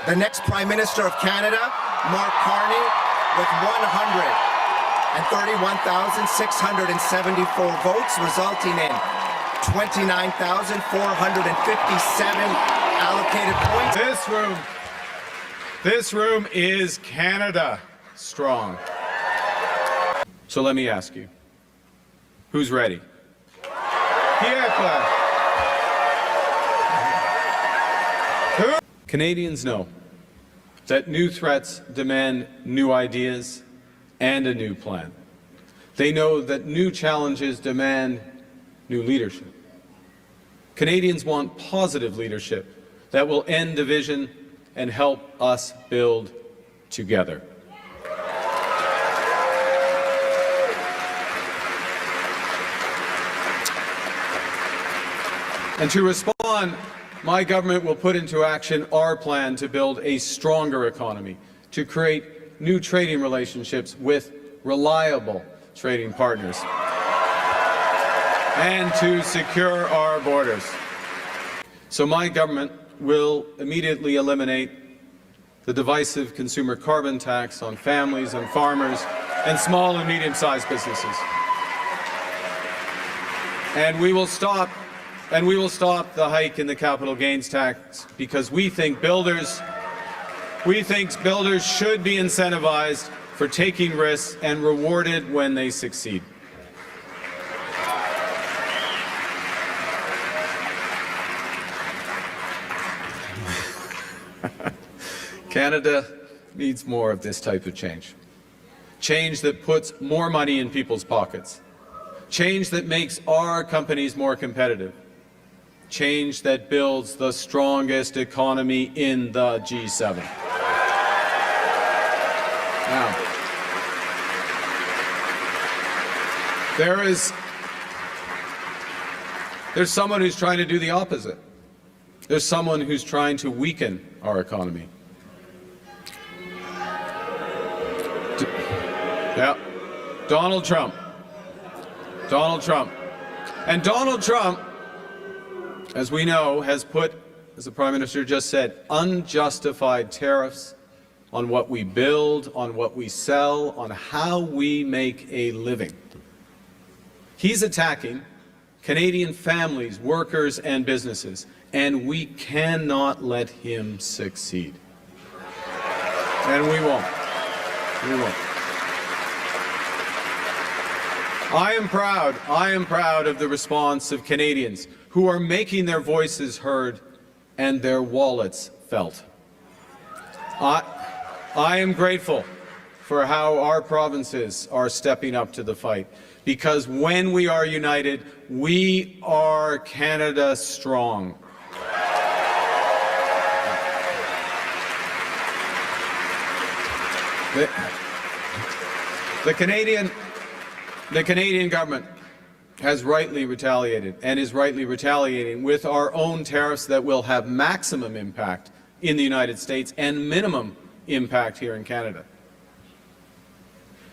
The next Prime Minister of Canada, Mark Carney, with 131,674 votes, resulting in 29,457 allocated points. This room is Canada strong. So let me ask you, who's ready? Pierre. Who? Canadians know that new threats demand new ideas and a new plan. They know that new challenges demand new leadership. Canadians want positive leadership that will end division and help us build together. And to respond, my government will put into action our plan to build a stronger economy, to create new trading relationships with reliable trading partners, and to secure our borders. So my government will immediately eliminate the divisive consumer carbon tax on families and farmers and small and medium-sized businesses. And we will stop the hike in the capital gains tax because we think builders should be incentivized for taking risks and rewarded when they succeed. Canada needs more of this type of change. Change that puts more money in people's pockets. Change that makes our companies more competitive. Change that builds the strongest economy in the G7. Now, there's someone who's trying to do the opposite. There's someone who's trying to weaken our economy. Donald Trump. And Donald Trump, as we know, has put, as the Prime Minister just said, unjustified tariffs on what we build, on what we sell, on how we make a living. He's attacking Canadian families, workers, and businesses, and we cannot let him succeed. And we won't. We won't. I am proud of the response of Canadians who are making their voices heard and their wallets felt. I am grateful for how our provinces are stepping up to the fight, because when we are united, we are Canada strong. The Canadian government has rightly retaliated and is rightly retaliating with our own tariffs that will have maximum impact in the United States and minimum impact here in Canada.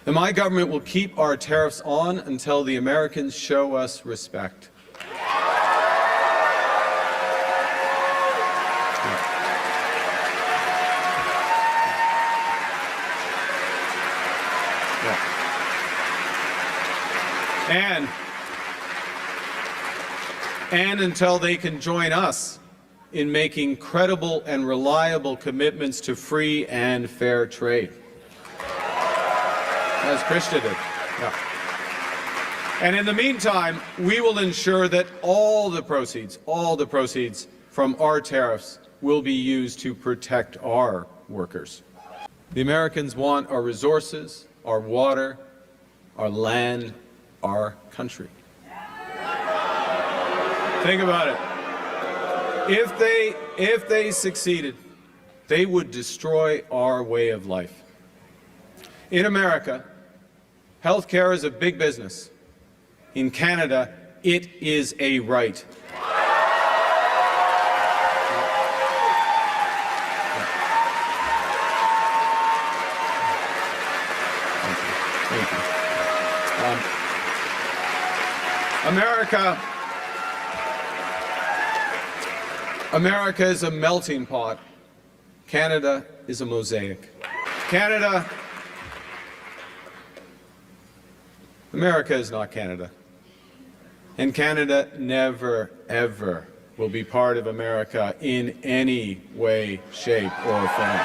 And my government will keep our tariffs on until the Americans show us respect. And until they can join us in making credible and reliable commitments to free and fair trade. As Krista did. Yeah. And in the meantime, we will ensure that all the proceeds from our tariffs will be used to protect our workers. The Americans want our resources, our water, our land, our country. Think about it. If they succeeded, they would destroy our way of life. In America, health care is a big business. In Canada, it is a right. Thank you. America is a melting pot Canada is a mosaic. America is not Canada. And Canada never, ever will be part of America in any way, shape, or form.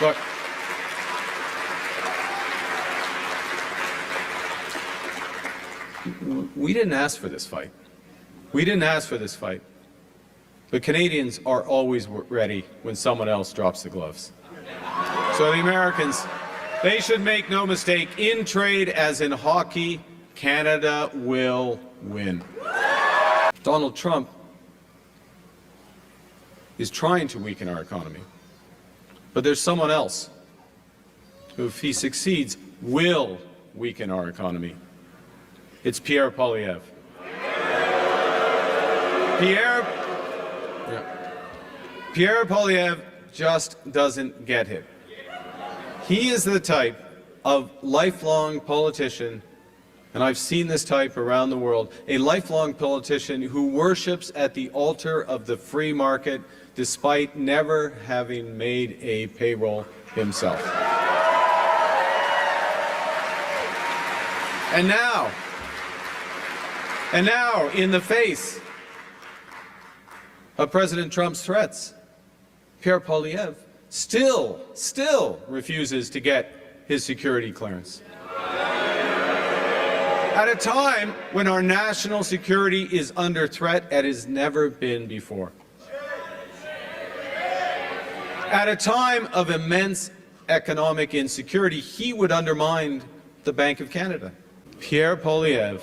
Look, we didn't ask for this fight. We didn't ask for this fight. But Canadians are always ready when someone else drops the gloves. So the Americans, they should make no mistake, in trade as in hockey, Canada will win. Donald Trump is trying to weaken our economy. But there's someone else who, if he succeeds, will weaken our economy. It's Pierre Poilievre. Pierre Poilievre just doesn't get it. He is the type of lifelong politician, and I've seen this type around the world, a lifelong politician who worships at the altar of the free market despite never having made a payroll himself. And now, in the face of President Trump's threats, Pierre Poilievre still refuses to get his security clearance. At a time when our national security is under threat as it has never been before. At a time of immense economic insecurity, he would undermine the Bank of Canada. Pierre Poilievre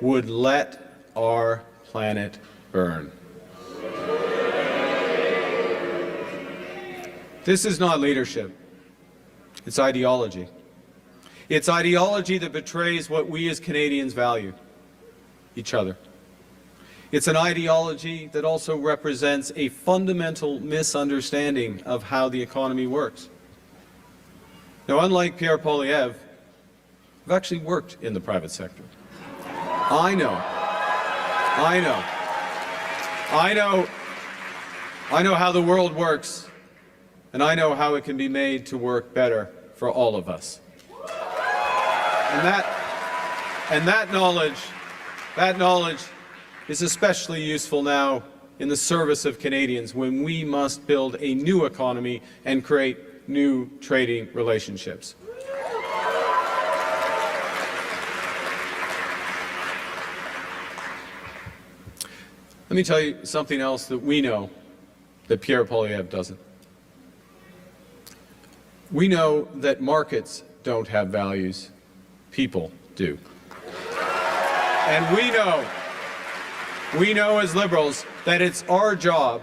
would let our planet burn. This is not leadership. It's ideology. It's ideology that betrays what we as Canadians value, each other. It's an ideology that also represents a fundamental misunderstanding of how the economy works. Now, unlike Pierre Poilievre, I've actually worked in the private sector. I know how the world works, and I know how it can be made to work better for all of us. And that knowledge is especially useful now in the service of Canadians when we must build a new economy and create new trading relationships. Let me tell you something else that we know that Pierre Poilievre doesn't. We know that markets don't have values, people do. And we know as Liberals that it's our job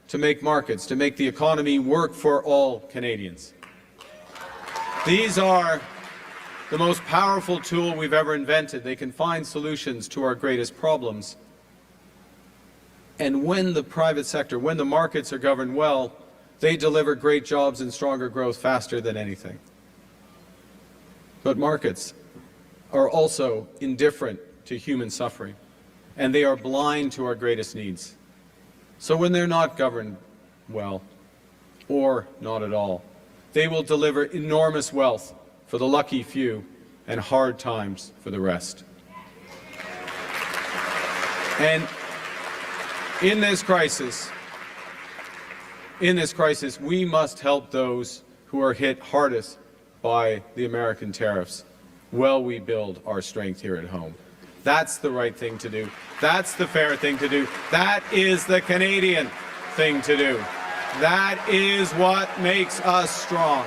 to make markets, to make the economy work for all Canadians. These are the most powerful tool we've ever invented. They can find solutions to our greatest problems. And when the private sector, when the markets are governed well, they deliver great jobs and stronger growth faster than anything. But markets are also indifferent to human suffering, and they are blind to our greatest needs. So when they're not governed well, or not at all, they will deliver enormous wealth for the lucky few and hard times for the rest. And in this crisis, we must help those who are hit hardest by the American tariffs while we build our strength here at home. That's the right thing to do. That's the fair thing to do. That is the Canadian thing to do. That is what makes us strong.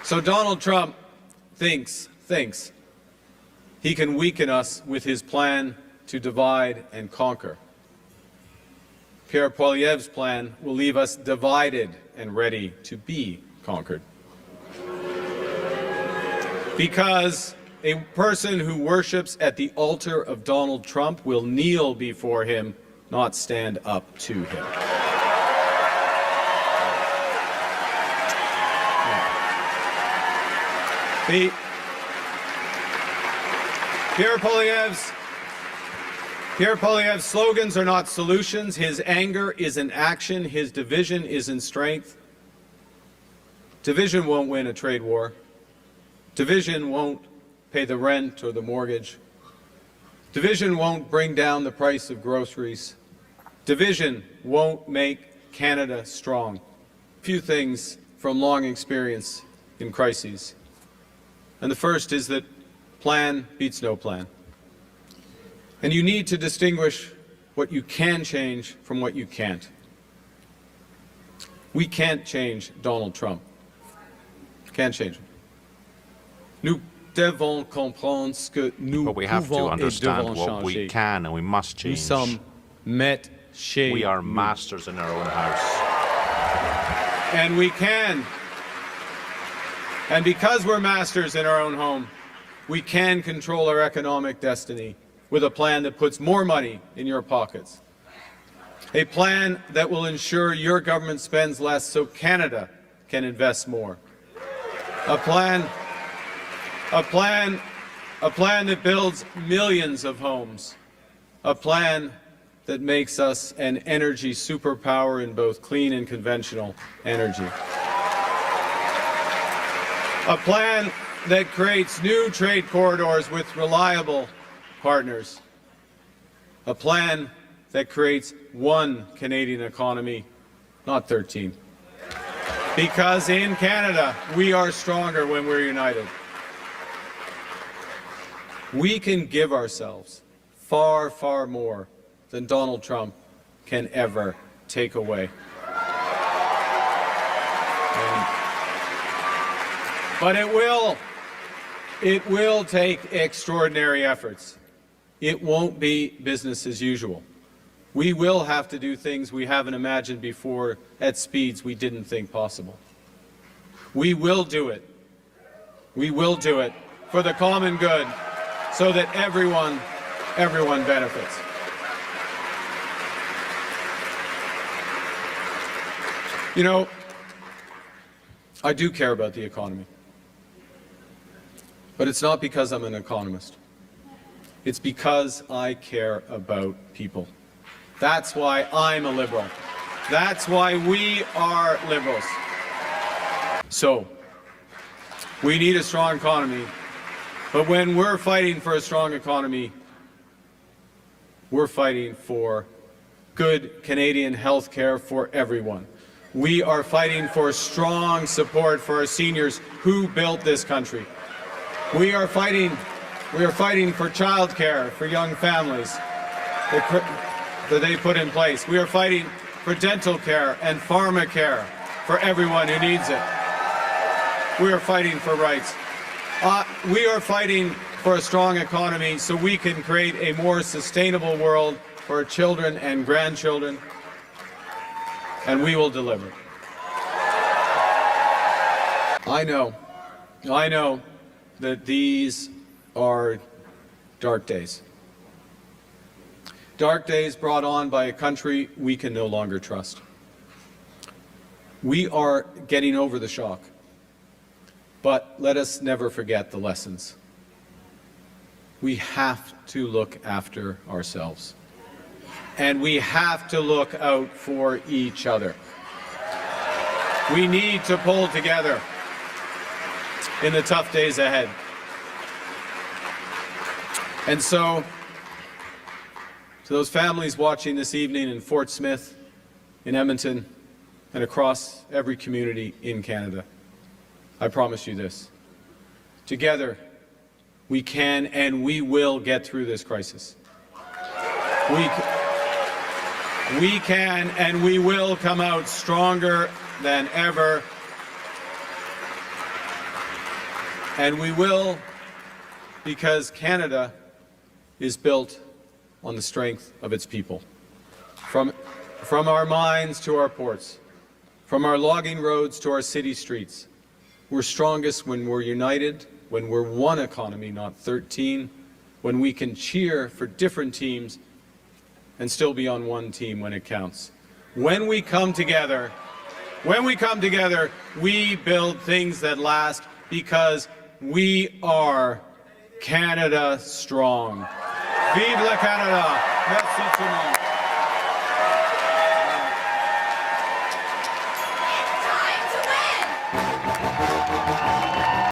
So Donald Trump thinks he can weaken us with his plan to divide and conquer. Pierre Poilievre's plan will leave us divided and ready to be conquered. Because a person who worships at the altar of Donald Trump will kneel before him not stand up to him. Pierre Poilievre's slogans are not solutions. His anger is in action. His division is in strength. Division won't win a trade war. Division won't pay the rent or the mortgage. Division won't bring down the price of groceries. Division won't make Canada strong. Few things from long experience in crises. And the first is that plan beats no plan. And you need to distinguish what you can change from what you can't. We can't change Donald Trump. Can't change him. Nous devons comprendre ce que nous But we have to pouvons et understand devons what we changer. can and we must Nous change. sommes maîtres chez We are nous. masters in our own house. And we can. And because we're masters in our own home, we can control our economic destiny with a plan that puts more money in your pockets. A plan that will ensure your government spends less so Canada can invest more. A plan that builds millions of homes. A plan that makes us an energy superpower in both clean and conventional energy. A plan that creates new trade corridors with reliable partners. A plan that creates one Canadian economy, not 13. Because in Canada, we are stronger when we're united. We can give ourselves far, far more than Donald Trump can ever take away. But it will take extraordinary efforts. It won't be business as usual. We will have to do things we haven't imagined before at speeds we didn't think possible. We will do it. We will do it for the common good so that everyone benefits. You know, I do care about the economy. But it's not because I'm an economist. It's because I care about people. That's why I'm a Liberal. That's why we are Liberals. So, we need a strong economy, but when we're fighting for a strong economy, we're fighting for good Canadian health care for everyone. We are fighting for strong support for our seniors who built this country. We are fighting for child care for young families that they put in place. We are fighting for dental care and pharma care for everyone who needs it. We are fighting for rights. We are fighting for a strong economy so we can create a more sustainable world for our children and grandchildren, and we will deliver. I know that these are dark days. Dark days brought on by a country we can no longer trust. We are getting over the shock, but let us never forget the lessons. We have to look after ourselves, and we have to look out for each other. We need to pull together in the tough days ahead. And so, to those families watching this evening in Fort Smith, in Edmonton, and across every community in Canada, I promise you this. Together, we can and we will get through this crisis. We can and we will come out stronger than ever. And we will because Canada is built on the strength of its people. From our mines to our ports, from our logging roads to our city streets, we're strongest when we're united, when we're one economy, not 13, when we can cheer for different teams and still be on one team when it counts. When we come together, we build things that last because we are Canada strong. Vive le Canada! Merci tout le monde.